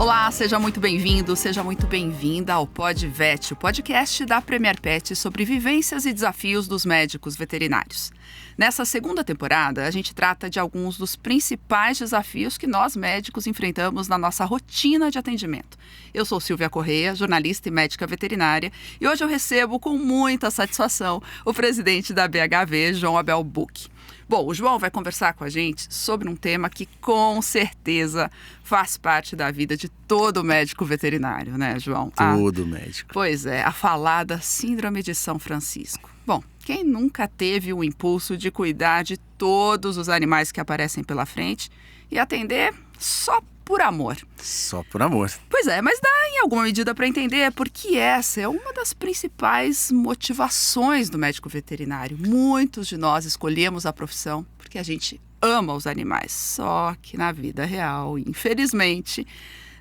Olá, seja muito bem-vindo, seja muito bem-vinda ao PodVet, o podcast da Premier Pet sobre vivências e desafios dos médicos veterinários. Nessa segunda temporada, a gente trata de alguns dos principais desafios que nós médicos enfrentamos na nossa rotina de atendimento. Eu sou Silvia Correia, jornalista e médica veterinária, e hoje eu recebo com muita satisfação o presidente da BHV, João Abel Buch. Bom, o João vai conversar com a gente sobre um tema que com certeza faz parte da vida de todo médico veterinário, né, João? Todo médico. Pois é, a falada Síndrome de São Francisco. Bom, quem nunca teve o impulso de cuidar de todos os animais que aparecem pela frente e atender só por amor? Só por amor. Pois é, mas dá em alguma medida para entender porque essa é uma das principais motivações do médico veterinário. Muitos de nós escolhemos a profissão porque a gente ama os animais. Só que na vida real, infelizmente,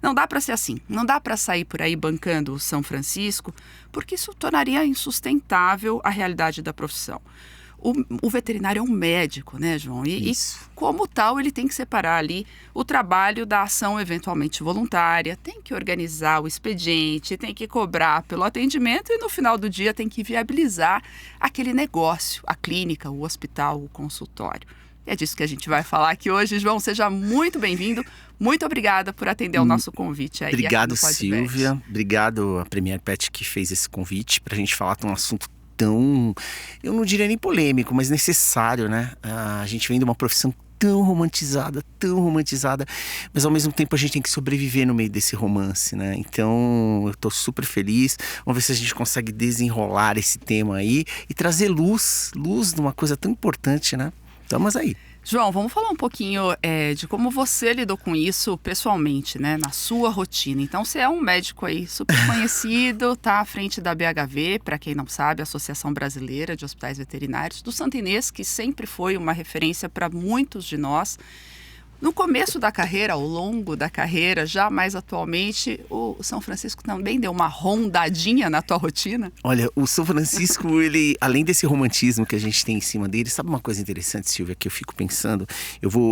não dá para ser assim. Não dá para sair por aí bancando o São Francisco, porque isso tornaria insustentável a realidade da profissão. O veterinário é um médico, né, João? E como tal, ele tem que separar ali o trabalho da ação eventualmente voluntária, tem que organizar o expediente, tem que cobrar pelo atendimento e no final do dia tem que viabilizar aquele negócio, a clínica, o hospital, o consultório. É disso que a gente vai falar aqui hoje. João, seja muito bem-vindo. Muito obrigada por atender ao nosso convite aí. Obrigado, Silvia. Obrigado a Premier Pet que fez esse convite para a gente falar de um assunto tão, eu não diria nem polêmico, mas necessário, né? A gente vem de uma profissão tão romantizada, mas ao mesmo tempo a gente tem que sobreviver no meio desse romance, né? Então eu tô super feliz. Vamos ver se a gente consegue desenrolar esse tema aí e trazer luz numa coisa tão importante, né? Estamos aí. João, vamos falar um pouquinho de como você lidou com isso pessoalmente, né? Na sua rotina. Então, você é um médico aí super conhecido, tá à frente da BHV, para quem não sabe, a Associação Brasileira de Hospitais Veterinários, do Santa Inês, que sempre foi uma referência para muitos de nós. No começo da carreira, ao longo da carreira, já mais atualmente, o São Francisco também deu uma rondadinha na tua rotina? Olha, o São Francisco, ele, além desse romantismo que a gente tem em cima dele, sabe uma coisa interessante, Silvia, que eu fico pensando?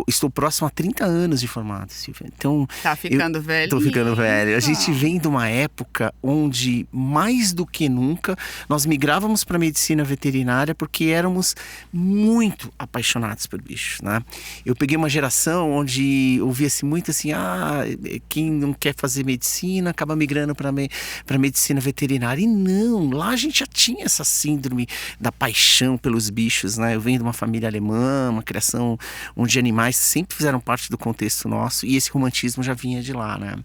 Estou próximo a 30 anos de formado, Silvia. Então, tá ficando velho? Tô ficando velho. A gente vem de uma época onde, mais do que nunca, nós migrávamos para a medicina veterinária porque éramos muito apaixonados por bichos, né? Eu peguei uma geração onde ouvia-se muito assim, quem não quer fazer medicina acaba migrando para medicina veterinária. E não, lá a gente já tinha essa síndrome da paixão pelos bichos, né? Eu venho de uma família alemã, uma criação onde animais sempre fizeram parte do contexto nosso e esse romantismo já vinha de lá, né?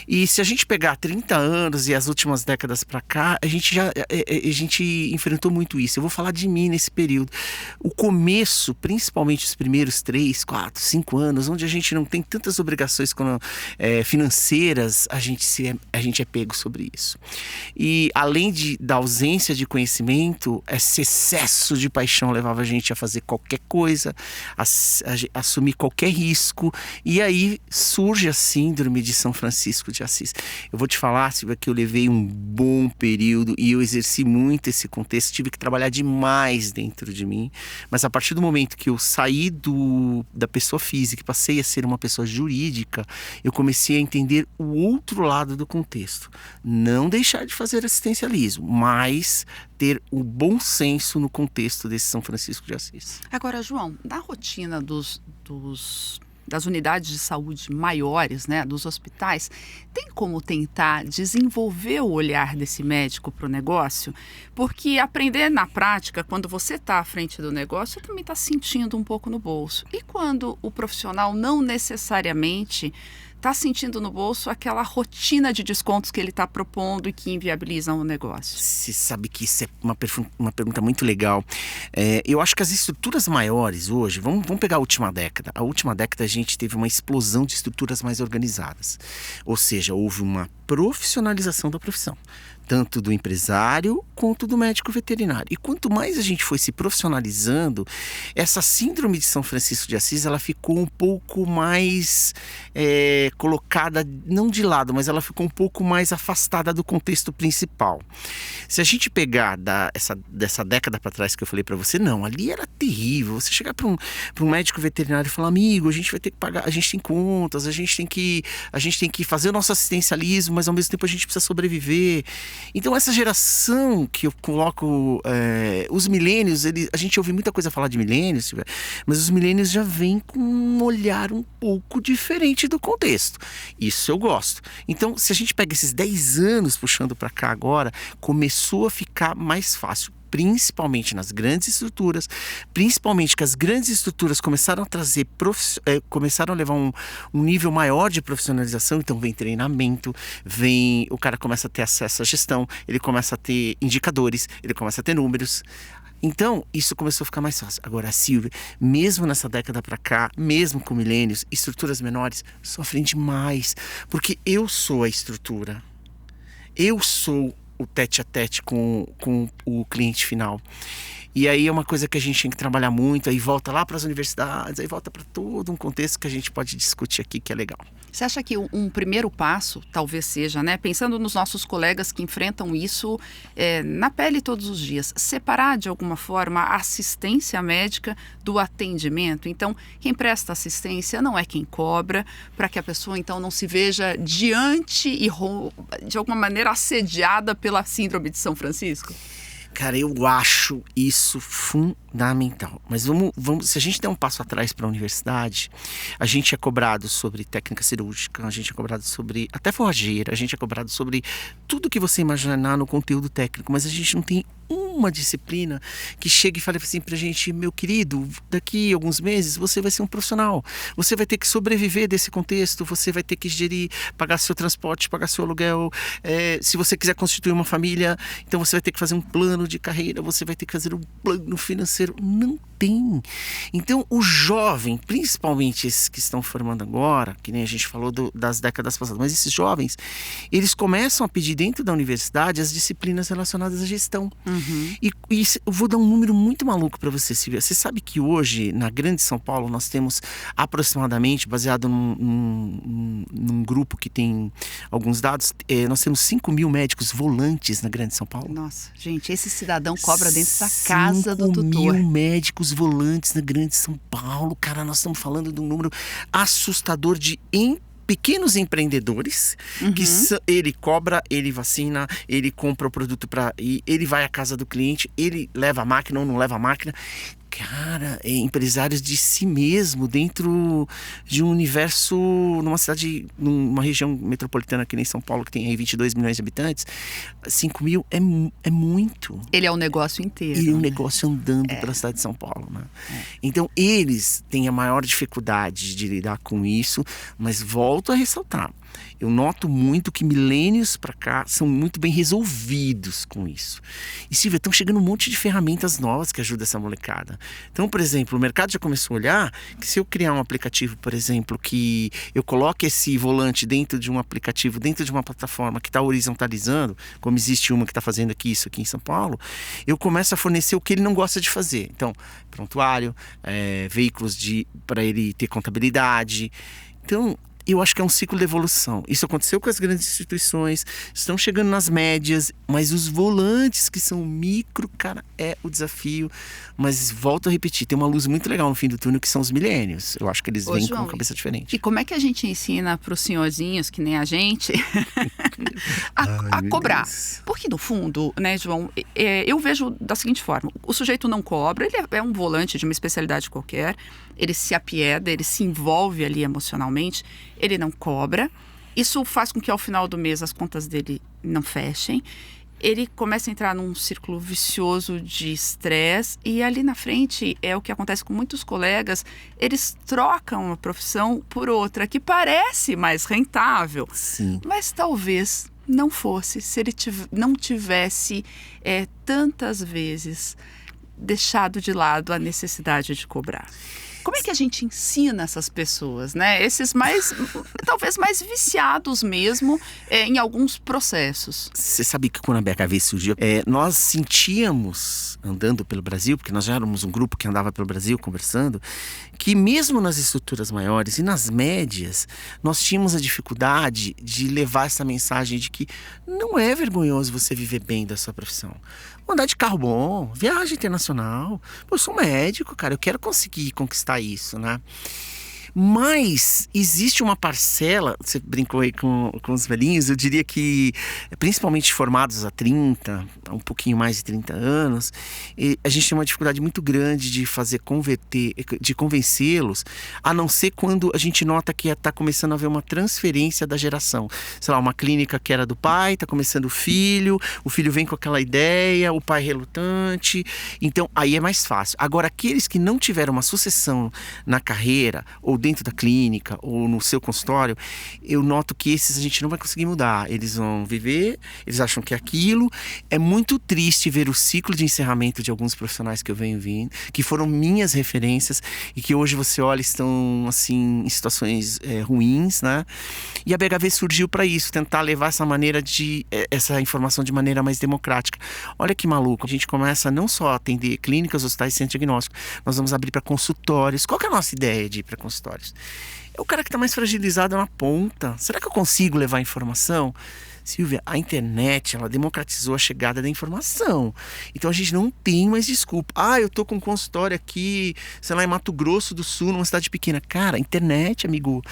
E se a gente pegar 30 anos e as últimas décadas para cá, a gente enfrentou muito isso. Eu vou falar de mim nesse período. O começo, principalmente os primeiros 3, 4, 5 anos, onde a gente não tem tantas obrigações financeiras, a gente é pego sobre isso. E além da ausência de conhecimento, esse excesso de paixão levava a gente a fazer qualquer coisa, a assumir qualquer risco, e aí surge a síndrome de São Francisco de Assis. Eu vou te falar, Silvia, que eu levei um bom período e eu exerci muito esse contexto, tive que trabalhar demais dentro de mim, mas a partir do momento que eu saí da pessoa física, passei a ser uma pessoa jurídica, eu comecei a entender o outro lado do contexto. Não deixar de fazer assistencialismo, mas ter o bom senso no contexto desse São Francisco de Assis. Agora, João, na rotina das unidades de saúde maiores, né, dos hospitais, tem como tentar desenvolver o olhar desse médico para o negócio? Porque aprender na prática, quando você está à frente do negócio, você também está sentindo um pouco no bolso. E quando o profissional não necessariamente está sentindo no bolso aquela rotina de descontos que ele está propondo e que inviabilizam o negócio? Você sabe que isso é uma pergunta muito legal. Eu acho que as estruturas maiores hoje, vamos pegar a última década. A última década a gente teve uma explosão de estruturas mais organizadas. Ou seja, houve uma profissionalização da profissão, tanto do empresário quanto do médico veterinário. E quanto mais a gente foi se profissionalizando, essa síndrome de São Francisco de Assis, ela ficou um pouco mais colocada, não de lado, mas ela ficou um pouco mais afastada do contexto principal. Se a gente pegar dessa década para trás que eu falei para você, não, ali era terrível. Você chegar para um médico veterinário e falar, amigo, a gente vai ter que pagar, a gente tem contas, a gente tem que fazer o nosso assistencialismo, mas ao mesmo tempo a gente precisa sobreviver. Então essa geração que eu coloco, os milênios, a gente ouve muita coisa falar de milênios, mas os milênios já vêm com um olhar um pouco diferente do contexto. Isso eu gosto. Então, se a gente pega esses 10 anos puxando para cá agora, começou a ficar mais fácil. Principalmente nas grandes estruturas, principalmente que as grandes estruturas começaram a trazer, começaram a levar um nível maior de profissionalização. Então vem treinamento, o cara começa a ter acesso à gestão, ele começa a ter indicadores, ele começa a ter números. Então, isso começou a ficar mais fácil. Agora, a Silvia, mesmo nessa década para cá, mesmo com milênios, estruturas menores sofrem demais, porque eu sou a estrutura, eu sou o tete-a-tete com o cliente final. E aí é uma coisa que a gente tem que trabalhar muito, aí volta lá para as universidades, aí volta para todo um contexto que a gente pode discutir aqui, que é legal. Você acha que um primeiro passo, talvez seja, né, pensando nos nossos colegas que enfrentam isso na pele todos os dias, separar de alguma forma a assistência médica do atendimento? Então, quem presta assistência não é quem cobra, para que a pessoa então não se veja diante e de alguma maneira assediada pela síndrome de São Francisco? Cara, eu acho isso fundamental. Mas vamos, se a gente der um passo atrás para a universidade, a gente é cobrado sobre técnica cirúrgica, a gente é cobrado sobre até forrageira, a gente é cobrado sobre tudo que você imaginar no conteúdo técnico, mas a gente não tem uma disciplina que chegue e fale assim pra gente, meu querido, daqui a alguns meses você vai ser um profissional, você vai ter que sobreviver desse contexto, você vai ter que gerir, pagar seu transporte, pagar seu aluguel, se você quiser constituir uma família, então você vai ter que fazer um plano de carreira, você vai ter que fazer um plano financeiro. Não tem. Então o jovem, principalmente esses que estão formando agora, que nem a gente falou das décadas passadas, mas esses jovens, eles começam a pedir dentro da universidade as disciplinas relacionadas à gestão. E eu vou dar um número muito maluco para você, Silvia. Você sabe que hoje, na Grande São Paulo, nós temos aproximadamente, baseado num grupo que tem alguns dados, nós temos 5.000 médicos volantes na Grande São Paulo. Nossa, gente, esse cidadão cobra dentro da casa do tutor. 5.000 médicos volantes na Grande São Paulo. Cara, nós estamos falando de um número assustador de pequenos empreendedores, que ele cobra, ele vacina, ele compra o produto ele vai à casa do cliente, ele leva a máquina ou não leva a máquina. Cara, empresários de si mesmo dentro de um universo, numa cidade, numa região metropolitana que nem São Paulo, que tem aí 22 milhões de habitantes, 5.000 é muito. Ele é um negócio inteiro. Ele é um negócio andando pela cidade de São Paulo, né? Então, eles têm a maior dificuldade de lidar com isso, mas volto a ressaltar. Eu noto muito que milênios para cá são muito bem resolvidos com isso. E Silvia, estão chegando um monte de ferramentas novas que ajudam essa molecada. Então, por exemplo, o mercado já começou a olhar que se eu criar um aplicativo, por exemplo, que eu coloque esse volante dentro de um aplicativo, dentro de uma plataforma que está horizontalizando, como existe uma que está fazendo isso aqui em São Paulo, eu começo a fornecer o que ele não gosta de fazer. Então, prontuário, veículos para ele ter contabilidade. Então, eu acho que é um ciclo de evolução. Isso aconteceu com as grandes instituições, estão chegando nas médias, mas os volantes que são micro, cara, é o desafio. Mas volto a repetir, tem uma luz muito legal no fim do túnel que são os milênios. Eu acho que eles vêm com uma cabeça diferente. E como é que a gente ensina para os senhorzinhos, que nem a gente, a cobrar? Porque no fundo, né, João, eu vejo da seguinte forma, o sujeito não cobra, ele é um volante de uma especialidade qualquer, ele se apieda, ele se envolve ali emocionalmente, ele não cobra. Isso faz com que ao final do mês as contas dele não fechem. Ele começa a entrar num círculo vicioso de estresse e ali na frente é o que acontece com muitos colegas, eles trocam uma profissão por outra que parece mais rentável. Sim. Mas talvez não fosse se ele não tivesse tantas vezes deixado de lado a necessidade de cobrar. Como é que a gente ensina essas pessoas, né? Esses mais, talvez mais viciados mesmo em alguns processos. Você sabe que quando a BHV surgiu, nós sentíamos, andando pelo Brasil, porque nós já éramos um grupo que andava pelo Brasil conversando, que mesmo nas estruturas maiores e nas médias, nós tínhamos a dificuldade de levar essa mensagem de que não é vergonhoso você viver bem da sua profissão. Andar de carro bom, viagem internacional. Pô, eu sou médico, cara, eu quero conseguir conquistar isso, né? Mas existe uma parcela, você brincou aí com os velhinhos, eu diria que, principalmente formados há 30, um pouquinho mais de 30 anos, a gente tem uma dificuldade muito grande de de convencê-los, a não ser quando a gente nota que está começando a haver uma transferência da geração. Sei lá, uma clínica que era do pai, está começando o filho vem com aquela ideia, o pai relutante, então aí é mais fácil. Agora, aqueles que não tiveram uma sucessão na carreira, ou dentro da clínica ou no seu consultório, eu noto que esses a gente não vai conseguir mudar. Eles vão viver, eles acham que é aquilo. É muito triste ver o ciclo de encerramento de alguns profissionais que eu venho vindo, que foram minhas referências e que hoje você olha estão assim em situações ruins, né? E a BHV surgiu para isso, tentar levar essa informação de maneira mais democrática. Olha que maluco, a gente começa não só a atender clínicas, hospitais, centros diagnósticos, nós vamos abrir para consultórios. Qual que é a nossa ideia de ir para consultórios? É o cara que está mais fragilizado na ponta. Será que eu consigo levar informação? Silvia, a internet, ela democratizou a chegada da informação. Então a gente não tem mais desculpa. Eu tô com um consultório aqui, sei lá, em Mato Grosso do Sul, numa cidade pequena. Cara, internet, amigo,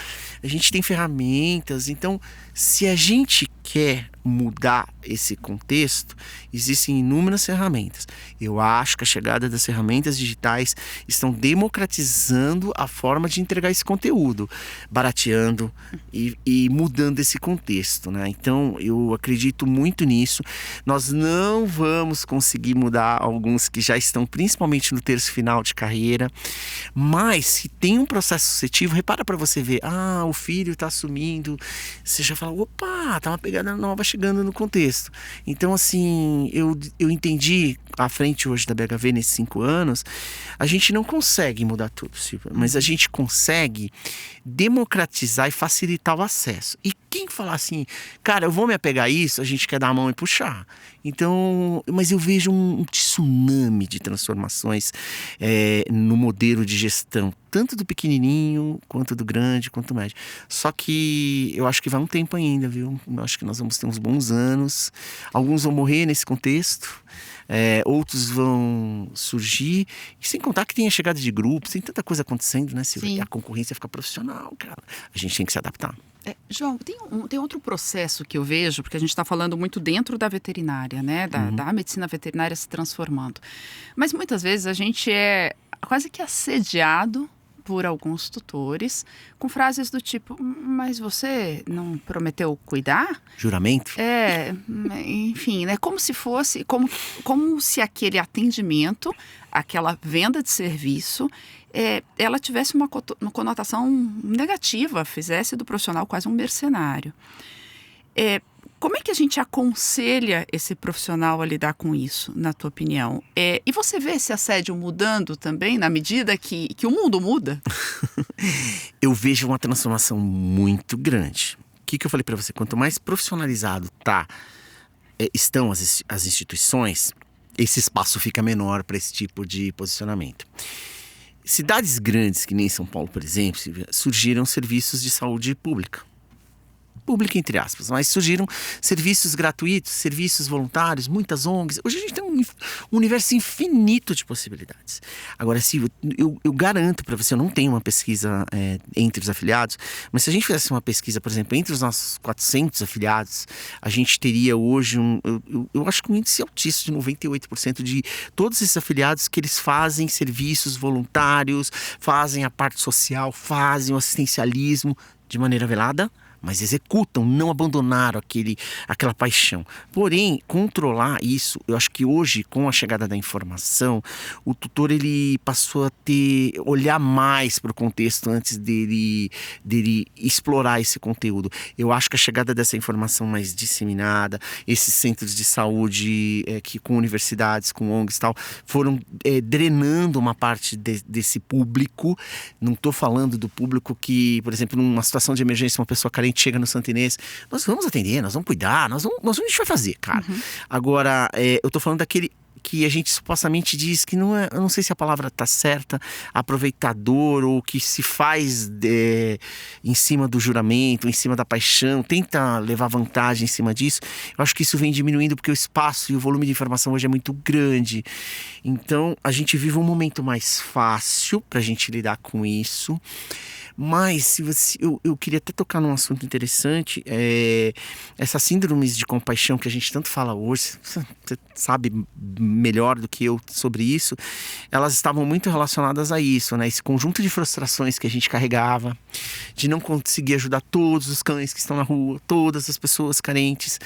a gente tem ferramentas. Então, se a gente quer mudar esse contexto, existem inúmeras ferramentas. Eu acho que a chegada das ferramentas digitais estão democratizando a forma de entregar esse conteúdo, barateando e mudando esse contexto, né? Então, eu acredito muito nisso. Nós não vamos conseguir mudar alguns que já estão principalmente no terço final de carreira, mas se tem um processo sucessivo, repara para você ver, o filho está assumindo, você já fala, opa, tá uma pegada nova chegando no contexto. Então, assim, eu entendi à frente hoje da BHV nesses 5 anos, a gente não consegue mudar tudo, Silvia, mas a gente consegue democratizar e facilitar o acesso. E quem falar assim, cara, eu vou me apegar a isso, a gente quer dar a mão e puxar. Então, mas eu vejo um tsunami de transformações no modelo de gestão, tanto do pequenininho, quanto do grande, quanto do médio. Só que eu acho que vai um tempo ainda, viu? Eu acho que nós vamos ter uns bons anos. Alguns vão morrer nesse contexto, outros vão surgir. E sem contar que tem a chegada de grupos, tem tanta coisa acontecendo, né, Silvia? E a concorrência fica profissional, cara. A gente tem que se adaptar. João, tem outro processo que eu vejo, porque a gente está falando muito dentro da veterinária, né? Da medicina veterinária se transformando. Mas muitas vezes a gente é quase que assediado por alguns tutores com frases do tipo, mas você não prometeu cuidar? Juramento? Enfim, né? Como se fosse, como se aquele atendimento, aquela venda de serviço, ela tivesse uma conotação negativa, fizesse do profissional quase um mercenário. Como é que a gente aconselha esse profissional a lidar com isso, na tua opinião? E você vê esse assédio mudando também, na medida que o mundo muda? Eu vejo uma transformação muito grande. O que eu falei para você? Quanto mais profissionalizado estão as instituições, esse espaço fica menor para esse tipo de posicionamento. Cidades grandes, que nem São Paulo, por exemplo, surgiram serviços de saúde pública entre aspas, mas surgiram serviços gratuitos, serviços voluntários, muitas ONGs. Hoje a gente tem um universo infinito de possibilidades. Agora, Silvio, eu garanto para você, eu não tenho uma pesquisa entre os afiliados, mas se a gente fizesse uma pesquisa, por exemplo, entre os nossos 400 afiliados, a gente teria hoje eu acho que um índice altíssimo de 98% de todos esses afiliados que eles fazem serviços voluntários, fazem a parte social, fazem o assistencialismo de maneira velada, mas executam, não abandonaram aquela paixão. Porém, controlar isso, eu acho que hoje, com a chegada da informação, o tutor ele passou a olhar mais para o contexto antes dele explorar esse conteúdo. Eu acho que a chegada dessa informação mais disseminada, esses centros de saúde que com universidades, com ONGs e tal, foram drenando uma parte desse público. Não estou falando do público que, por exemplo, numa situação de emergência, uma pessoa carente chega no Santa Inês, nós vamos atender, nós vamos cuidar, a gente vai fazer, cara. Agora, eu estou falando daquele que a gente supostamente diz que não é, eu não sei se a palavra está certa, aproveitador, ou que se faz em cima do juramento, em cima da paixão, tenta levar vantagem em cima disso. Eu acho que isso vem diminuindo porque o espaço e o volume de informação hoje é muito grande. Então, a gente vive um momento mais fácil para a gente lidar com isso. Mas eu queria até tocar num assunto interessante, essas síndromes de compaixão que a gente tanto fala hoje, você sabe melhor do que eu sobre isso, elas estavam muito relacionadas a isso, né? Esse conjunto de frustrações que a gente carregava, de não conseguir ajudar todos os cães que estão na rua, todas as pessoas carentes.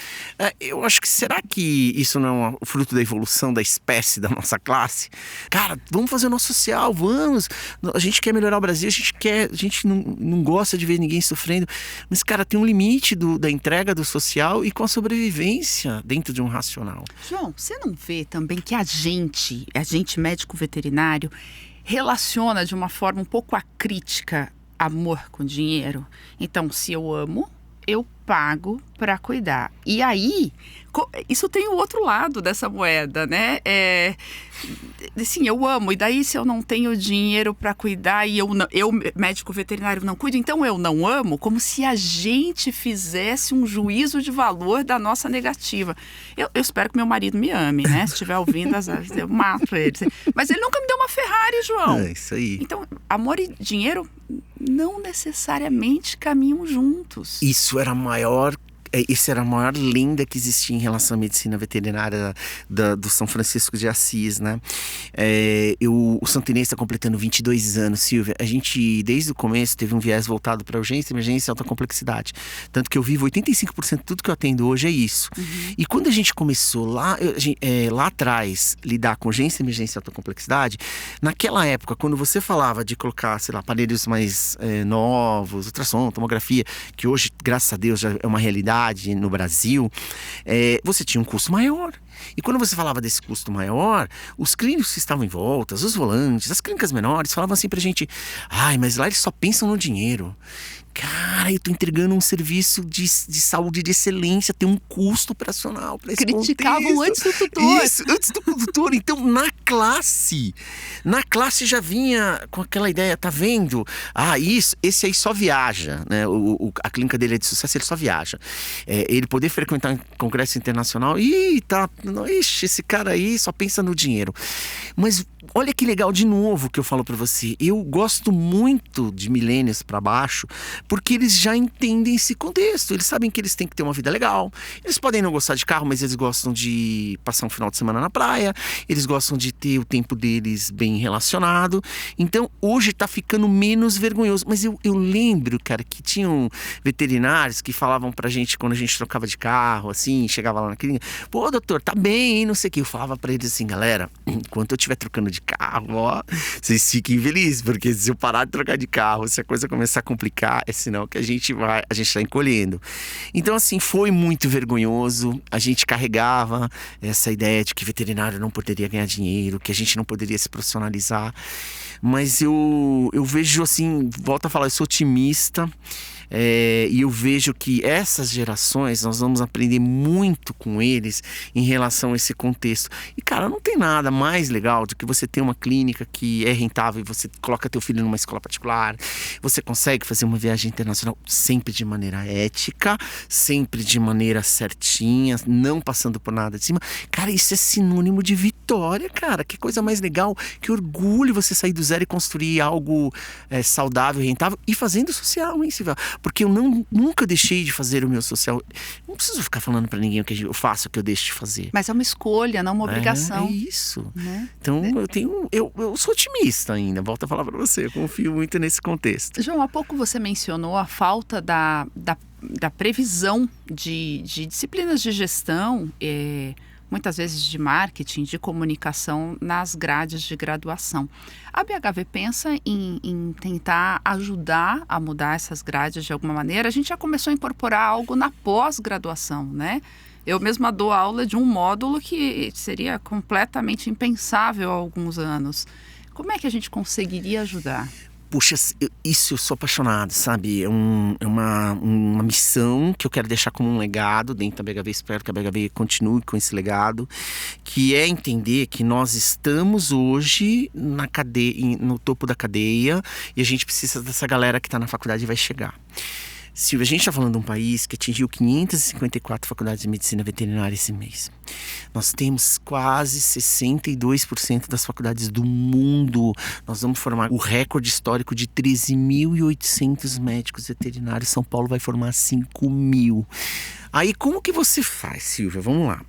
Eu acho que, será que isso não é o fruto da evolução da espécie, da nossa classe? Cara, vamos fazer o nosso social, vamos! A gente quer melhorar o Brasil, a gente não gosta de ver ninguém sofrendo, mas, cara, tem um limite da entrega do social e com a sobrevivência dentro de um racional. João, você não vê também que a gente médico veterinário, relaciona de uma forma um pouco acrítica amor com dinheiro? Então, se eu amo, eu pago para cuidar. E aí, isso tem o outro lado dessa moeda, né? Assim, eu amo, e daí se eu não tenho dinheiro para cuidar e eu, médico veterinário, não cuido, então eu não amo, como se a gente fizesse um juízo de valor da nossa negativa. Eu espero que meu marido me ame, né? Se estiver ouvindo, eu mato ele. Mas ele nunca me deu uma Ferrari, João. É isso aí. Então, amor e dinheiro não necessariamente caminham juntos. Essa era a maior lenda que existia em relação à medicina veterinária do São Francisco de Assis, né? O Santa Inês está completando 22 anos, Silvia. A gente, desde o começo, teve um viés voltado para urgência, emergência e alta complexidade. Tanto que eu vivo 85% de tudo que eu atendo hoje é isso. E quando a gente começou lá atrás, lidar com urgência, emergência e alta complexidade, naquela época, quando você falava de colocar, sei lá, aparelhos mais novos, ultrassom, tomografia, que hoje, graças a Deus, já é uma realidade no Brasil, você tinha um custo maior. E quando você falava desse custo maior, os clínicos que estavam em volta, os volantes, as clínicas menores, falavam assim pra gente: ai, mas lá eles só pensam no dinheiro. Cara, eu tô entregando um serviço de saúde de excelência, tem um custo operacional para esse contexto. Criticavam antes do tutor. Isso, antes do tutor. Então, na classe já vinha com aquela ideia, tá vendo? Esse aí só viaja, né? A clínica dele é de sucesso, ele só viaja. Ele poder frequentar um congresso internacional, esse cara aí só pensa no dinheiro. Mas olha que legal, de novo, que eu falo pra você. Eu gosto muito de millennials pra baixo, porque eles já entendem esse contexto. Eles sabem que eles têm que ter uma vida legal. Eles podem não gostar de carro, mas eles gostam de passar um final de semana na praia. Eles gostam de ter o tempo deles bem relacionado. Então, hoje tá ficando menos vergonhoso. Mas eu lembro, cara, que tinham veterinários que falavam pra gente quando a gente trocava de carro, assim, chegava lá na clínica: pô, doutor, tá bem, hein? Não sei o que. Eu falava pra eles assim: galera, enquanto eu estiver trocando de carro, ó, vocês fiquem felizes, porque se eu parar de trocar de carro, se a coisa começar a complicar, é sinal que a gente tá encolhendo. Então, assim, foi muito vergonhoso. A gente carregava essa ideia de que veterinário não poderia ganhar dinheiro, que a gente não poderia se profissionalizar. Mas eu vejo, assim, volto a falar, eu sou otimista. E eu vejo que essas gerações, nós vamos aprender muito com eles em relação a esse contexto. E, cara, não tem nada mais legal do que você ter uma clínica que é rentável e você coloca teu filho numa escola particular. Você consegue fazer uma viagem internacional sempre de maneira ética, sempre de maneira certinha, não passando por nada de cima. Cara, isso é sinônimo de vitória, cara. Que coisa mais legal, que orgulho você sair do zero e construir algo saudável, rentável e fazendo social, hein, Silvia? Porque eu nunca deixei de fazer o meu social. Não preciso ficar falando pra ninguém o que eu faço, o que eu deixo de fazer. Mas é uma escolha, não uma obrigação. É isso. Né? Então, eu sou otimista ainda, volto a falar pra você. Eu confio muito nesse contexto. João, há pouco você mencionou a falta da da previsão de disciplinas de gestão, muitas vezes de marketing, de comunicação nas grades de graduação. A BHV pensa em tentar ajudar a mudar essas grades de alguma maneira. A gente já começou a incorporar algo na pós-graduação, né? Eu mesma dou aula de um módulo que seria completamente impensável há alguns anos. Como é que a gente conseguiria ajudar? Puxa, isso eu sou apaixonado, sabe? É uma missão que eu quero deixar como um legado dentro da BHV. Espero que a BHV continue com esse legado, que é entender que nós estamos hoje na cadeia, no topo da cadeia, e a gente precisa dessa galera que está na faculdade e vai chegar. Silvia, a gente está falando de um país que atingiu 554 faculdades de medicina veterinária esse mês. Nós temos quase 62% das faculdades do mundo. Nós vamos formar o recorde histórico de 13.800 médicos veterinários. São Paulo vai formar 5.000. Aí como que você faz, Silvia? Vamos lá.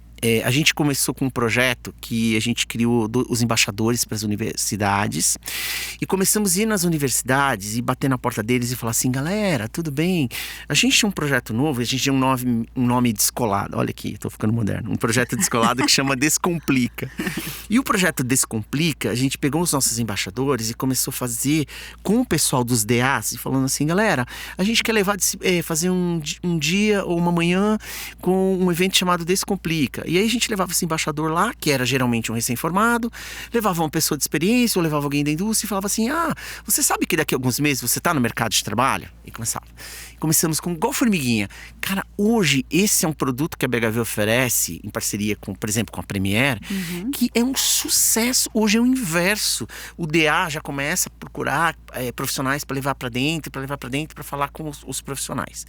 A gente começou com um projeto que a gente criou os embaixadores para as universidades e começamos a ir nas universidades e bater na porta deles e falar assim: galera, tudo bem? A gente tinha um projeto novo, a gente tinha um nome descolado, olha aqui, estou ficando moderno, um projeto descolado que chama Descomplica. E o projeto Descomplica, a gente pegou os nossos embaixadores e começou a fazer com o pessoal dos DAs, falando assim: galera, a gente quer fazer um dia ou uma manhã com um evento chamado Descomplica. E aí a gente levava esse embaixador lá, que era geralmente um recém-formado, levava uma pessoa de experiência ou levava alguém da indústria e falava assim: você sabe que daqui a alguns meses você está no mercado de trabalho? E começamos com igual formiguinha. Cara, hoje esse é um produto que a BHV oferece em parceria com, por exemplo, com a Premier, que é um sucesso. Hoje é o inverso. O DA já começa a procurar profissionais para levar para dentro, para falar com os profissionais.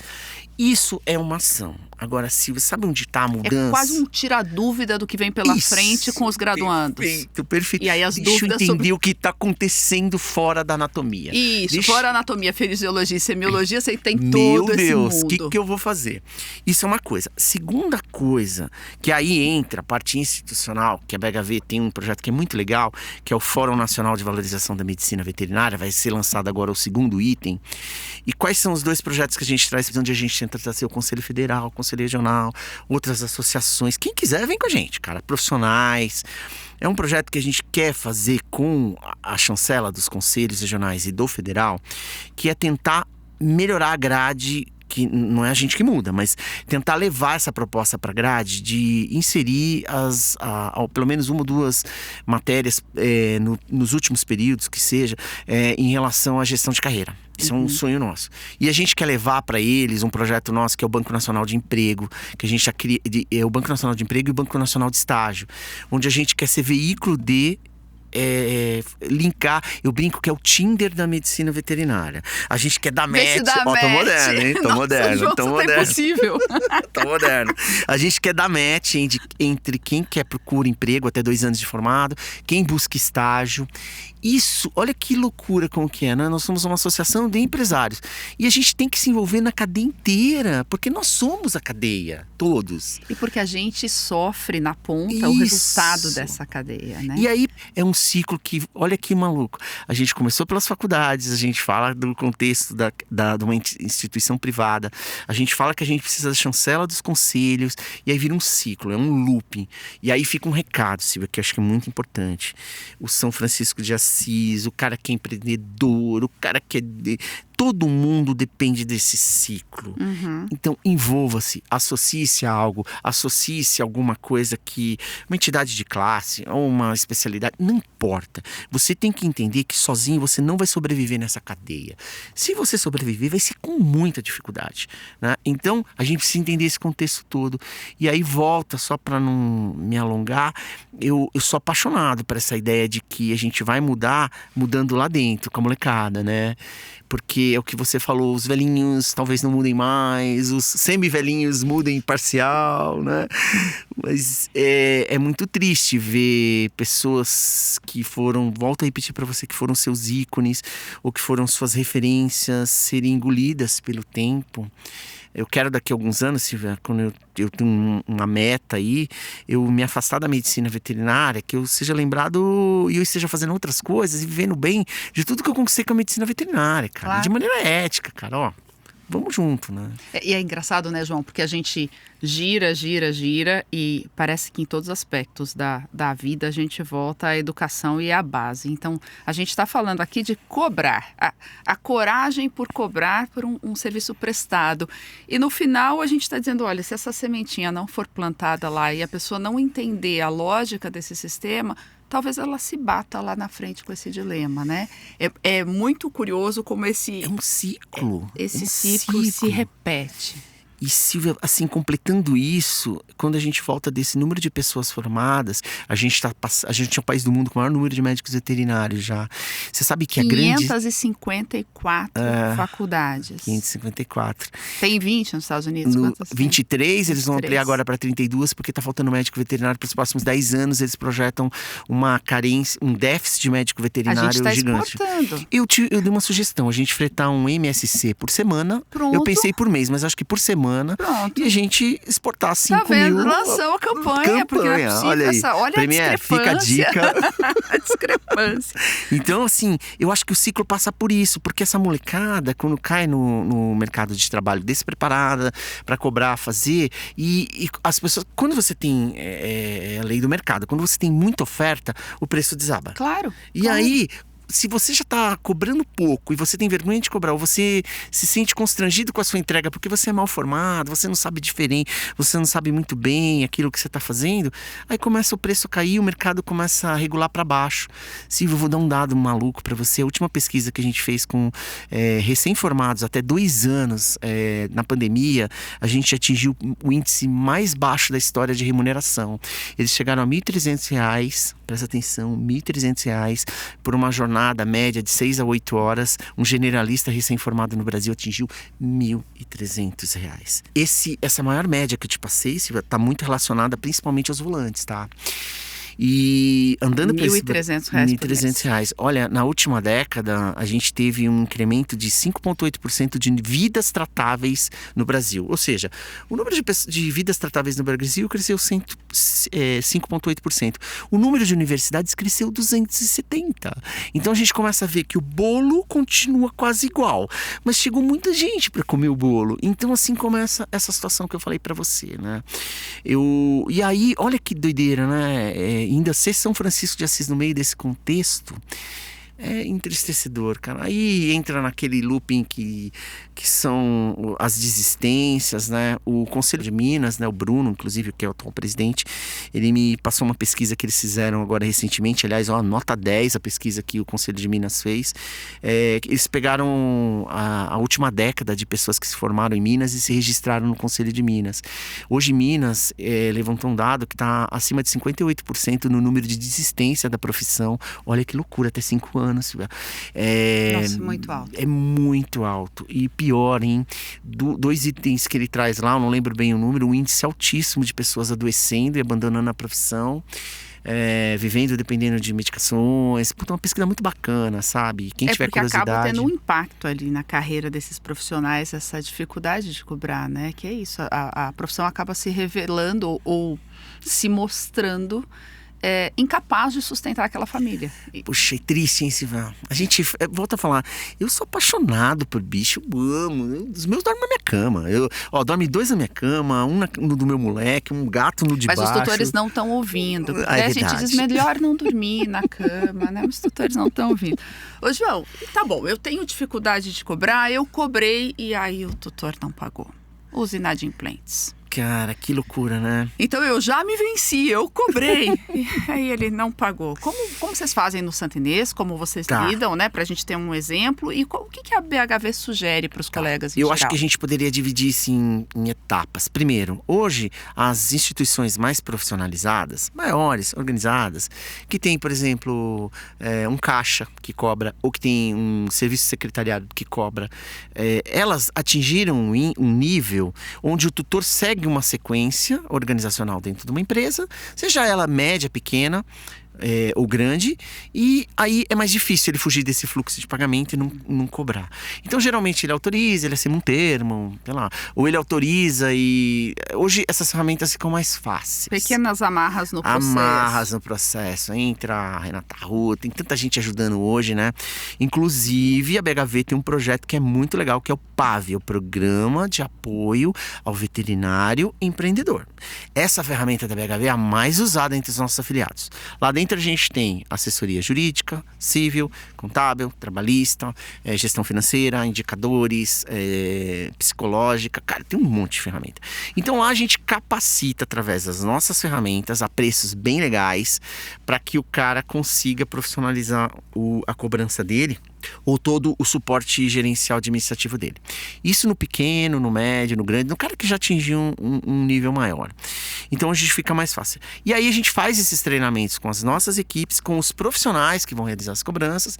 Isso é uma ação. Agora, Silvia, sabe onde está a mudança? É quase um tirar dúvida do que vem pela frente com os graduandos. Perfeito. E aí as Deixa dúvidas eu entender o que está acontecendo fora da anatomia. Isso, fora a anatomia, fisiologia e semiologia, você tem todo Meu esse Deus, mundo. o que eu vou fazer? Isso é uma coisa. Segunda coisa, que aí entra a parte institucional, que a BHV tem um projeto que é muito legal, que é o Fórum Nacional de Valorização da Medicina Veterinária, vai ser lançado agora o segundo item. E quais são os dois projetos que a gente traz, onde a gente tenta trazer o Conselho Federal, o Conselho Regional, outras associações. Quem quiser, vem com a gente, cara. Profissionais. É um projeto que a gente quer fazer com a chancela dos conselhos regionais e do federal, que é tentar melhorar a grade, que não é a gente que muda, mas tentar levar essa proposta para a grade de inserir pelo menos uma ou duas matérias nos últimos períodos, que seja, em relação à gestão de carreira. Isso é um sonho nosso. E a gente quer levar para eles um projeto nosso, que é o Banco Nacional de Emprego, que a gente já cria, o Banco Nacional de Emprego e o Banco Nacional de Estágio, onde a gente quer ser veículo de linkar, eu brinco que é o Tinder da medicina veterinária. A gente quer dar match. Tô moderno, hein? Tô moderno. João, tô moderno. É impossível. Tô moderno. A gente quer dar match entre quem procura emprego até 2 anos de formado, quem busca estágio. Isso, olha que loucura como que é, né? Nós somos uma associação de empresários e a gente tem que se envolver na cadeia inteira, porque nós somos a cadeia, todos. E porque a gente sofre na ponta o resultado dessa cadeia, né? E aí é um ciclo que, olha que maluco, a gente começou pelas faculdades, a gente fala do contexto de uma instituição privada, a gente fala que a gente precisa da chancela dos conselhos, e aí vira um ciclo, é um looping. E aí fica um recado, Silvia, que eu acho que é muito importante. O São Francisco de Assis, o cara que é empreendedor, o cara que é... Todo mundo depende desse ciclo. Então, envolva-se, associe-se a algo, associe-se a alguma coisa que... Uma entidade de classe ou uma especialidade, não importa. Você tem que entender que sozinho você não vai sobreviver nessa cadeia. Se você sobreviver, vai ser com muita dificuldade, né? Então, a gente precisa entender esse contexto todo. E aí volta, só para não me alongar, eu sou apaixonado por essa ideia de que a gente vai mudando lá dentro, com a molecada, né? Porque é o que você falou, os velhinhos talvez não mudem mais, os semi-velhinhos mudem parcial, né? Mas é muito triste ver pessoas que foram, volto a repetir para você, que foram seus ícones ou que foram suas referências serem engolidas pelo tempo. Eu quero daqui a alguns anos, Silvia, quando eu tenho uma meta aí, eu me afastar da medicina veterinária, que eu seja lembrado e eu esteja fazendo outras coisas e vivendo bem de tudo que eu conquistei com a medicina veterinária, cara. Claro. De maneira ética, cara, ó. vamos junto, né? E é engraçado, né, João? Porque a gente gira e parece que em todos os aspectos da vida a gente volta à educação e à base. Então, a gente está falando aqui de cobrar, a coragem por cobrar por um serviço prestado. E no final a gente está dizendo, olha, se essa sementinha não for plantada lá e a pessoa não entender a lógica desse sistema, talvez ela se bata lá na frente com esse dilema, né? É muito curioso como esse... É um ciclo. Esse ciclo se repete. E, Silvia, assim, completando isso, quando a gente volta desse número de pessoas formadas, a gente é o país do mundo com o maior número de médicos veterinários já. Você sabe que a grande... 554 faculdades. 554. Tem 20 nos Estados Unidos? No Quantas 23, eles vão ampliar agora para 32, porque está faltando médico veterinário para os próximos 10 anos. Eles projetam uma carência, um déficit de médico veterinário a gente tá gigante. Exportando. Eu dei uma sugestão, a gente fretar um MSC por semana. Pronto. Eu pensei por mês, mas acho que por semana. Pronto. E a gente exportar 5 tá vendo? mil. Lançou a campanha, porque não é possível olha aí. olha Premier, a fica a dica. a discrepância. Então, assim, eu acho que o ciclo passa por isso, porque essa molecada, quando cai no mercado de trabalho despreparada para cobrar, fazer, e as pessoas, quando você tem a lei do mercado, quando você tem muita oferta, o preço desaba. Claro. E aí, se você já está cobrando pouco e você tem vergonha de cobrar, ou você se sente constrangido com a sua entrega porque você é mal formado, você não sabe diferente, você não sabe muito bem aquilo que você está fazendo, aí começa o preço a cair, o mercado começa a regular para baixo. Silvio, eu vou dar um dado maluco para você. A última pesquisa que a gente fez com recém-formados até 2 anos na pandemia, a gente atingiu o índice mais baixo da história de remuneração. Eles chegaram a R$ 1.300, presta atenção, R$ 1.300 por uma jornada média de 6 a 8 horas. Um generalista recém-formado no Brasil atingiu R$ 1.300. Essa maior média que eu te passei, Silvia, está muito relacionada principalmente aos volantes, tá? E andando para R$ 1.300. Olha, na última década a gente teve um incremento de 5,8% de vidas tratáveis no Brasil. Ou seja, o número de vidas tratáveis no Brasil cresceu 5,8%. O número de universidades cresceu 270%. Então a gente começa a ver que o bolo continua quase igual, mas chegou muita gente para comer o bolo. Então assim começa essa situação que eu falei para você, né? E aí, olha que doideira, né? Ainda ser São Francisco de Assis no meio desse contexto é entristecedor, cara. Aí entra naquele looping que são as desistências, né? O Conselho de Minas, né? O Bruno, inclusive, que é o atual presidente, ele me passou uma pesquisa que eles fizeram agora recentemente. Aliás, nota 10 a pesquisa que o Conselho de Minas fez. Eles pegaram a última década de pessoas que se formaram em Minas e se registraram no Conselho de Minas. Hoje, Minas levantou um dado que está acima de 58% no número de desistência da profissão. Olha que loucura, até 5 anos. Nossa, muito alto. É muito alto. E pior, hein? 2 itens que ele traz lá, eu não lembro bem o número, um índice altíssimo de pessoas adoecendo e abandonando a profissão. Vivendo dependendo de medicações. Puta, uma pesquisa muito bacana, sabe? Quem tiver curiosidade... acaba tendo um impacto ali na carreira desses profissionais, essa dificuldade de cobrar, né? Que é isso, a profissão acaba se revelando ou se mostrando incapaz de sustentar aquela família. Puxa, é triste, hein, Silvia? A gente volta a falar, eu sou apaixonado por bicho, eu amo. Os meus dormem na minha cama. Dorme 2 na minha cama, um no do meu moleque, um gato no de baixo. Mas os tutores não estão ouvindo. É a gente diz melhor não dormir na cama, né? Os tutores não estão ouvindo. Ô, João, tá bom, eu tenho dificuldade de cobrar, eu cobrei e aí o tutor não pagou. Os inadimplentes. Cara, que loucura, né? Então eu já me venci, eu cobrei. E aí ele não pagou. Como vocês fazem no Santa Inês? Como vocês lidam, né? Pra gente ter um exemplo. E o que a BHV sugere para os colegas em geral? Eu acho que a gente poderia dividir isso em etapas. Primeiro, hoje, as instituições mais profissionalizadas, maiores, organizadas, que tem, por exemplo, um caixa que cobra, ou que tem um serviço secretariado que cobra, elas atingiram um nível onde o tutor segue uma sequência organizacional dentro de uma empresa, seja ela média, pequena, ou grande, e aí é mais difícil ele fugir desse fluxo de pagamento e não cobrar. Então, geralmente, ele autoriza, ele assina um termo, sei lá, ou ele autoriza e... Hoje, essas ferramentas ficam mais fáceis. Pequenas amarras no processo. Amarras no processo. Entra a Renata Rua, tem tanta gente ajudando hoje, né? Inclusive, a BHV tem um projeto que é muito legal, que é o PAV, o Programa de Apoio ao Veterinário Empreendedor. Essa ferramenta da BHV é a mais usada entre os nossos afiliados. Lá dentro a gente tem assessoria jurídica, civil, contábil, trabalhista, gestão financeira, indicadores, psicológica. Cara, tem um monte de ferramenta. Então lá a gente capacita através das nossas ferramentas a preços bem legais para que o cara consiga profissionalizar a cobrança dele ou todo o suporte gerencial administrativo dele. Isso no pequeno, no médio, no grande, no cara que já atingiu um nível maior. Então a gente fica mais fácil. E aí a gente faz esses treinamentos com as nossas equipes, com os profissionais que vão realizar as cobranças,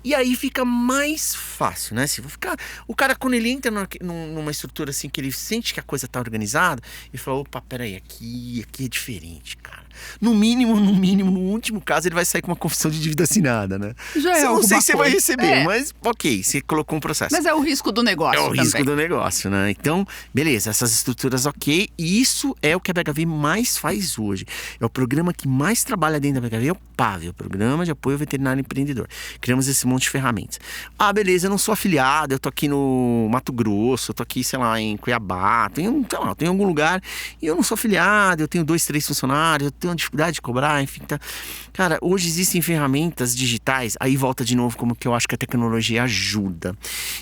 e aí fica mais fácil, né? Se vou ficar, o cara, quando ele entra numa estrutura assim, que ele sente que a coisa tá organizada, ele fala, opa, peraí, aqui é diferente, cara. No mínimo, no último caso, ele vai sair com uma confissão de dívida assinada, né? Já é não sei se você vai receber, É. mas ok, você colocou um processo. Mas é o risco do negócio É o também. risco do negócio, né? Então, beleza, essas estruturas ok. E isso é o que a BHV mais faz hoje. É o programa que mais trabalha dentro da BHV, é o PAV, o Programa de Apoio ao Veterinário Empreendedor. Criamos esse monte de ferramentas. Ah, beleza, eu não sou afiliado, eu tô aqui no Mato Grosso, eu tô aqui, sei lá, em Cuiabá, tô em algum lugar, e eu não sou afiliado, eu tenho 2, 3 funcionários, eu tenho uma dificuldade de cobrar, enfim, tá. Cara, hoje existem ferramentas digitais, aí volta de novo como que eu acho que a tecnologia ajuda.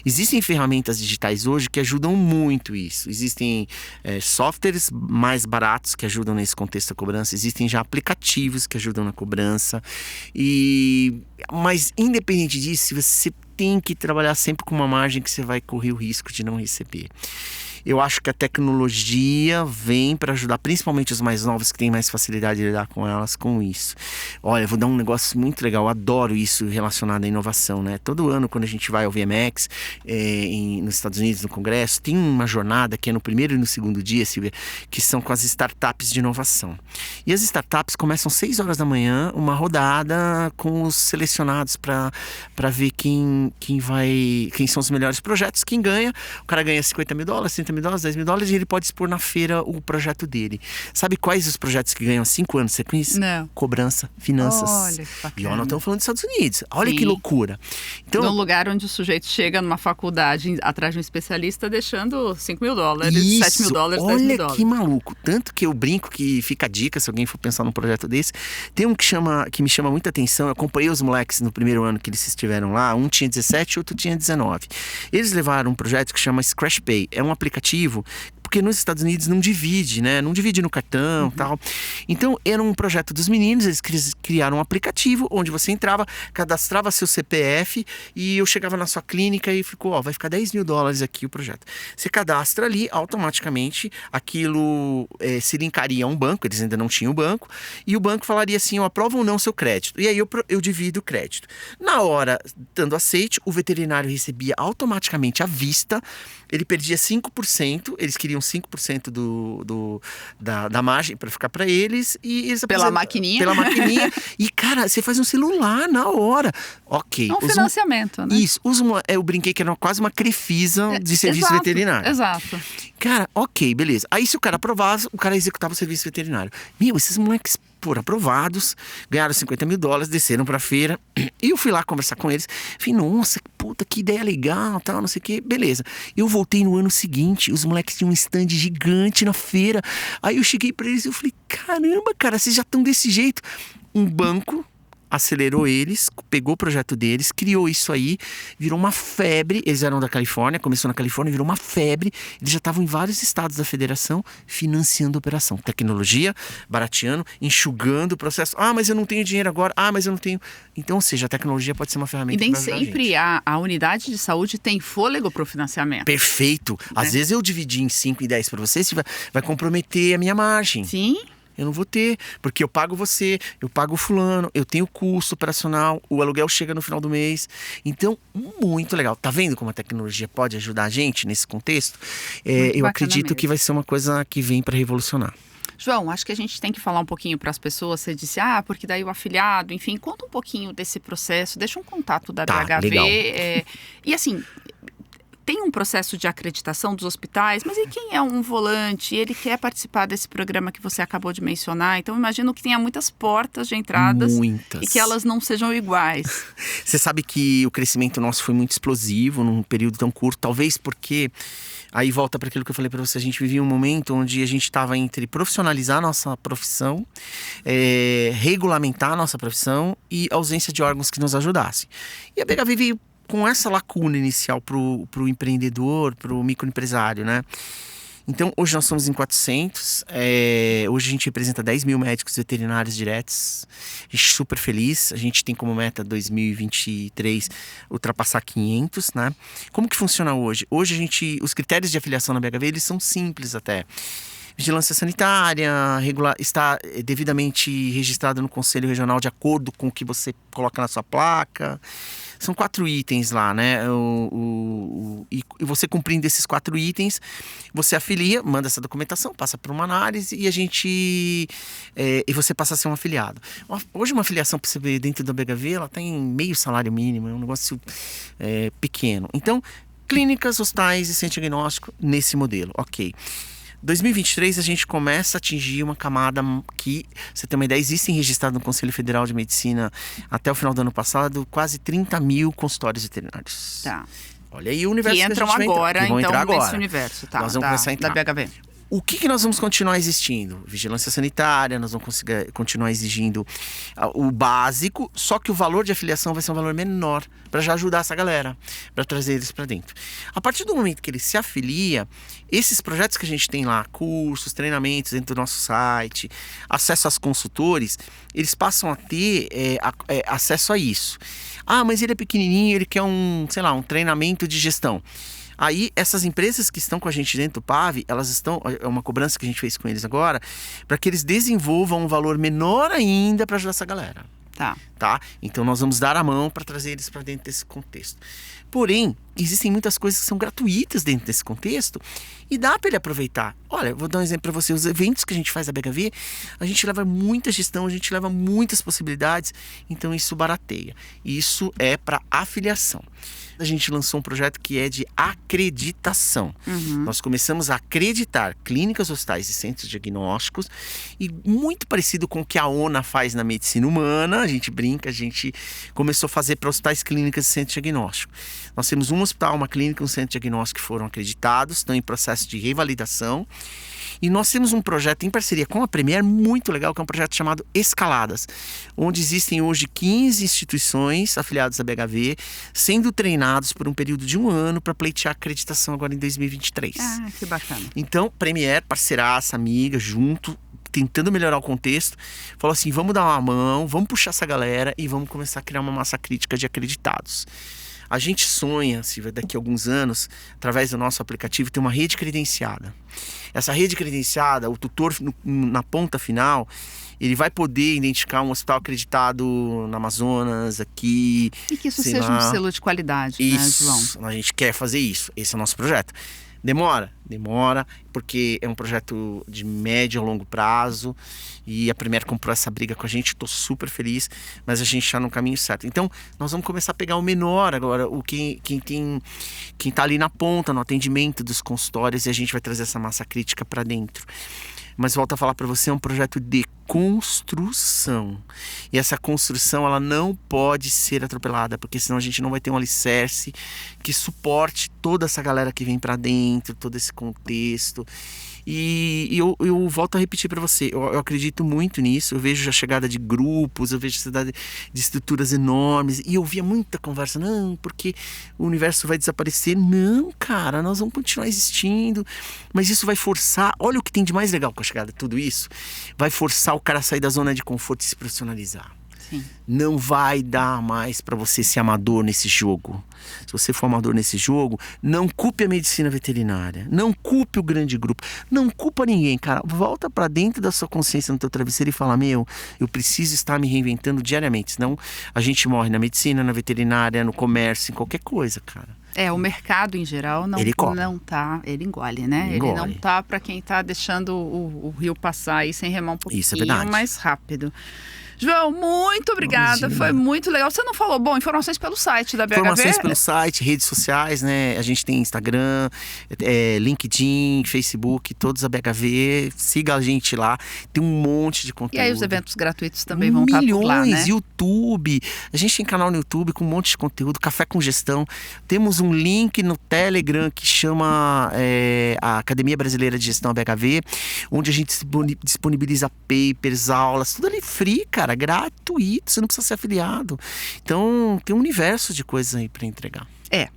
Existem ferramentas digitais hoje que ajudam muito isso. Existem softwares mais baratos que ajudam nesse contexto da cobrança. Existem já aplicativos que ajudam na cobrança. Mas independente disso, você tem que trabalhar sempre com uma margem que você vai correr o risco de não receber. Eu acho que a tecnologia vem para ajudar, principalmente os mais novos que têm mais facilidade de lidar com elas, com isso. Olha, eu vou dar um negócio muito legal, eu adoro isso relacionado à inovação, né? Todo ano, quando a gente vai ao VMX, nos Estados Unidos, no Congresso, tem uma jornada que é no primeiro e no segundo dia, Silvia, que são com as startups de inovação. E as startups começam às 6 horas da manhã, uma rodada com os selecionados para ver quem são os melhores projetos. Quem ganha, o cara ganha $50 mil, $30 mil, $10 mil, e ele pode expor na feira o projeto dele. Sabe quais os projetos que ganham 5 anos de sequência? Não. Cobrança, finanças. Olha que bacana. E ó, nós estamos falando dos Estados Unidos. Olha Sim. que loucura. Então, Num lugar onde o sujeito chega numa faculdade atrás de um especialista deixando $5 mil, isso, $7 mil, $10 olha mil. que maluco. Tanto que eu brinco que fica a dica se alguém for pensar num projeto desse. Tem um que me chama muita atenção. Eu acompanhei os moleques no primeiro ano que eles estiveram lá. Um tinha 17, outro tinha 19. Eles levaram um projeto que chama Scratch Pay. É um aplicativo porque nos Estados Unidos não divide, né? Não divide no cartão e tal. Então, era um projeto dos meninos, eles criaram um aplicativo onde você entrava, cadastrava seu CPF e eu chegava na sua clínica e ficou, vai ficar $10 mil aqui o projeto. Você cadastra ali, automaticamente, aquilo se linkaria a um banco, eles ainda não tinham o banco, e o banco falaria assim, eu aprovo ou não seu crédito. E aí eu divido o crédito. Na hora, dando aceite, o veterinário recebia automaticamente à vista, ele perdia 5%, eles queriam 5% da margem para ficar para eles. E eles Pela maquininha? Pela maquininha. E, cara, você faz um celular na hora. Ok. É um financiamento, né? Isso. Eu brinquei que era quase uma Crefisa de serviço exato, veterinário. Exato. Cara, ok, beleza. Aí se o cara aprovasse, o cara executava o serviço veterinário. Esses moleques foram aprovados, ganharam $50 mil, desceram pra feira, e eu fui lá conversar com eles, falei, nossa, puta, que ideia legal, tal, não sei o que, beleza. Eu voltei no ano seguinte, os moleques tinham um stand gigante na feira, aí eu cheguei pra eles e eu falei, caramba, cara, vocês já estão desse jeito. Um banco acelerou eles, pegou o projeto deles, criou isso aí, virou uma febre. Eles eram da Califórnia, começou na Califórnia, virou uma febre. Eles já estavam em vários estados da federação financiando a operação. Tecnologia, barateando, enxugando o processo. Mas eu não tenho dinheiro agora. Mas eu não tenho. Então, ou seja, a tecnologia pode ser uma ferramenta. E nem sempre a unidade de saúde tem fôlego para o financiamento. Perfeito. Às vezes eu dividi em 5 e 10 para você, vai comprometer a minha margem. Sim. Eu não vou ter, porque eu pago você, eu pago o fulano, eu tenho custo operacional, o aluguel chega no final do mês. Então, muito legal. Tá vendo como a tecnologia pode ajudar a gente nesse contexto? Eu acredito que vai ser uma coisa que vem para revolucionar. João, acho que a gente tem que falar um pouquinho para as pessoas. Você disse, porque daí o afiliado, enfim, conta um pouquinho desse processo, deixa um contato da BHV. Legal. E assim, tem um processo de acreditação dos hospitais, mas e quem é um volante? Ele quer participar desse programa que você acabou de mencionar. Então, imagino que tenha muitas portas de entradas. Muitas. E que elas não sejam iguais. Você sabe que o crescimento nosso foi muito explosivo num período tão curto, talvez porque, aí volta para aquilo que eu falei para você, a gente vivia um momento onde a gente estava entre profissionalizar a nossa profissão, regulamentar a nossa profissão e ausência de órgãos que nos ajudassem. E a BHV veio com essa lacuna inicial pro empreendedor, pro microempresário, né? Então, hoje nós somos em 400, hoje a gente representa 10 mil médicos veterinários diretos, a gente é super feliz, a gente tem como meta 2023 ultrapassar 500, né? Como que funciona hoje? Hoje os critérios de afiliação na BHV, eles são simples até. Vigilância sanitária, está devidamente registrado no Conselho Regional de acordo com o que você coloca na sua placa. São 4 itens lá, né? E você cumprindo esses 4 itens, você afilia, manda essa documentação, passa por uma análise e e você passa a ser um afiliado. Hoje uma afiliação para você ver dentro da BHV, ela tem meio salário mínimo, é um negócio pequeno. Então, clínicas, hospitais e centro diagnóstico nesse modelo, ok. 2023 a gente começa a atingir uma camada que, você tem uma ideia, existem registrados no Conselho Federal de Medicina até o final do ano passado quase 30 mil consultórios veterinários. Tá. Olha aí o universo que entram agora, que vão então, entrar agora. nesse universo, tá? Nós vamos começar a entrar. Da BHV. O que nós vamos continuar existindo? Vigilância sanitária, nós vamos continuar exigindo o básico, só que o valor de afiliação vai ser um valor menor para já ajudar essa galera, para trazer eles para dentro. A partir do momento que ele se afilia, esses projetos que a gente tem lá, cursos, treinamentos dentro do nosso site, acesso aos consultores, eles passam a ter acesso a isso. Mas ele é pequenininho, ele quer um treinamento de gestão. Aí, essas empresas que estão com a gente dentro do PAV, elas estão, é uma cobrança que a gente fez com eles agora, para que eles desenvolvam um valor menor ainda para ajudar essa galera. Tá? Então, nós vamos dar a mão para trazer eles para dentro desse contexto. Porém, existem muitas coisas que são gratuitas dentro desse contexto e dá para ele aproveitar. Olha, vou dar um exemplo para você. Os eventos que a gente faz na BHV, a gente leva muita gestão, a gente leva muitas possibilidades, então isso barateia. Isso é para afiliação. A gente lançou um projeto que é de acreditação. Nós começamos a acreditar clínicas, hospitais e centros diagnósticos, e muito parecido com o que a ONA faz na medicina humana, a gente brinca, a gente começou a fazer para hospitais, clínicas e centros diagnósticos. Nós temos um hospital, uma clínica e um centro diagnóstico que foram acreditados, estão em processo de revalidação. E nós temos um projeto em parceria com a Premier muito legal, que é um projeto chamado Escaladas, onde existem hoje 15 instituições afiliadas à BHV, sendo treinados por um período de 1 ano para pleitear acreditação agora em 2023. Que bacana. Então, Premier, parceiraça, amiga, junto, tentando melhorar o contexto, falou assim, vamos dar uma mão, vamos puxar essa galera e vamos começar a criar uma massa crítica de acreditados. A gente sonha, Silvia, daqui a alguns anos, através do nosso aplicativo, ter uma rede credenciada. Essa rede credenciada, o tutor na ponta final, ele vai poder identificar um hospital acreditado no Amazonas, aqui. E que isso seja um selo de qualidade, isso, né, João? A gente quer fazer isso. Esse é o nosso projeto. Demora, porque é um projeto de médio a longo prazo e a Premier comprou essa briga com a gente, estou super feliz, mas a gente está no caminho certo. Então, nós vamos começar a pegar o menor agora, quem está ali na ponta, no atendimento dos consultórios, e a gente vai trazer essa massa crítica para dentro. Mas volto a falar para você, é um projeto de construção. E essa construção, ela não pode ser atropelada, porque senão a gente não vai ter um alicerce que suporte toda essa galera que vem para dentro, todo esse contexto. E eu volto a repetir para você, eu acredito muito nisso, eu vejo a chegada de grupos, eu vejo a cidade de estruturas enormes, e eu via muita conversa, não, porque o universo vai desaparecer. Não, cara, nós vamos continuar existindo, mas isso vai forçar, olha o que tem de mais legal com a chegada de tudo isso, vai forçar o cara a sair da zona de conforto e se profissionalizar. Sim. Não vai dar mais para você ser amador nesse jogo. Se você for amador nesse jogo, não culpe a medicina veterinária, não culpe o grande grupo, não culpa ninguém, cara. Volta para dentro da sua consciência, no teu travesseiro, e fala, eu preciso estar me reinventando diariamente, senão a gente morre na medicina, na veterinária, no comércio, em qualquer coisa, cara. O mercado em geral Ele engole, né? Ele engole. Não tá para quem tá deixando o rio passar aí sem remar um pouquinho Isso é verdade. mais rápido. João, muito obrigada, Imagina. foi muito legal. Você não falou, informações pelo site da BHV? Informações pelo site, redes sociais, né? A gente tem Instagram, LinkedIn, Facebook, todos a BHV. Siga a gente lá, tem um monte de conteúdo. E aí os eventos gratuitos também vão estar por lá, né? Milhões, YouTube. A gente tem canal no YouTube com um monte de conteúdo, Café com Gestão. Temos um link no Telegram que chama a Academia Brasileira de Gestão BHV, onde a gente disponibiliza papers, aulas, tudo ali free, cara, gratuito, você não precisa ser afiliado. Então, tem um universo de coisas aí para entregar.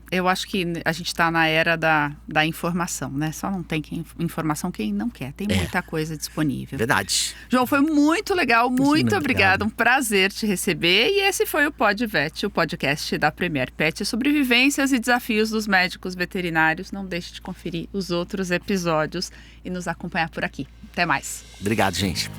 Eu acho que a gente está na era da informação, né? Só não tem informação quem não quer. Tem muita coisa disponível. Verdade. João, foi muito legal, muito obrigada. obrigado. Um prazer te receber. E esse foi o PodVet, o podcast da Premier Pet sobre vivências e desafios dos médicos veterinários. Não deixe de conferir os outros episódios e nos acompanhar por aqui. Até mais. Obrigado, gente.